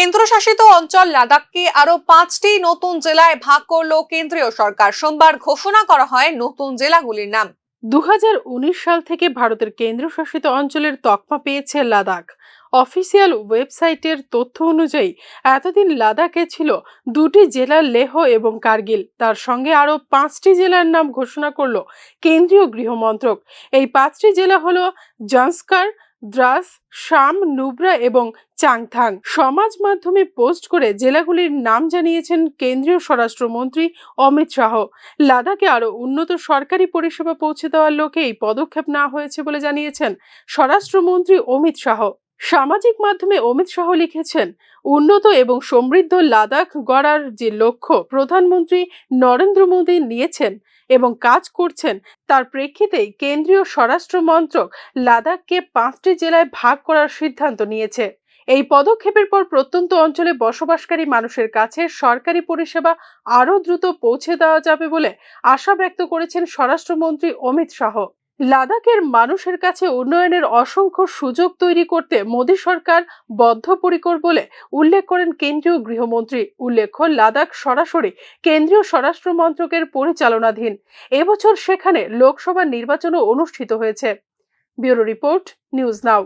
কেন্দ্রশাসিত অঞ্চল লাদাখকে আরো 5টি নতুন জেলায় ভাগ করলো কেন্দ্রীয় সরকার। সোমবার ঘোষণা করা হয় নতুন জেলাগুলির নাম। 2019 সাল থেকে ভারতের কেন্দ্রশাসিত অঞ্চলের তকমা পেয়েছে লাদাখ। অফিসিয়াল ওয়েবসাইটের তথ্য অনুযায়ী এতদিন লাদাখে ছিল দুটি জেলা, লেহ এবং কার্গিল। তার সঙ্গে আরও 5টি জেলার নাম ঘোষণা করল কেন্দ্রীয় গৃহ মন্ত্রক। এই 5টি জেলা হলো জাংস্কার, দ্রাস, শাম, নুব্রা এবং চাংথাং। সমাজ মাধ্যমে পোস্ট করে জেলাগুলির নাম জানিয়েছেন কেন্দ্রীয় স্বরাষ্ট্রমন্ত্রী অমিত শাহ। লাদাখে আরো উন্নত সরকারি পরিষেবা পৌঁছে দেওয়ার লক্ষ্যে এই পদক্ষেপ নেওয়া হয়েছে বলে জানিয়েছেন স্বরাষ্ট্রমন্ত্রী অমিত শাহ। সামাজিক মাধ্যমে অমিত শাহ লিখেছেন, উন্নত এবং সমৃদ্ধ লাদাখ গড়ার যে লক্ষ্য প্রধানমন্ত্রী নরেন্দ্র মোদী নিয়েছেন এবং কাজ করছেন, তার প্রেক্ষিতেই কেন্দ্রীয় স্বরাষ্ট্র মন্ত্রক লাদাখকে 5টি জেলায় ভাগ করার সিদ্ধান্ত নিয়েছে। এই পদক্ষেপের পর প্রত্যন্ত অঞ্চলে বসবাসকারী মানুষের কাছে সরকারি পরিষেবা আরও দ্রুত পৌঁছে দেওয়া যাবে বলে আশা ব্যক্ত করেছেন স্বরাষ্ট্রমন্ত্রী অমিত শাহ। লাদাখের মানুষের কাছে উন্নয়নের অসংখ্য সুযোগ তৈরি করতে মোদী সরকার বদ্ধপরিকর বলে উল্লেখ করেন কেন্দ্রীয় গৃহমন্ত্রী। উল্লেখ্য, লাদাখ সরাসরি কেন্দ্রীয় স্বরাষ্ট্র মন্ত্রকের পরিচালনাধীন। এবছর সেখানে লোকসভা নির্বাচনও অনুষ্ঠিত হয়েছে। Bureau report, news now.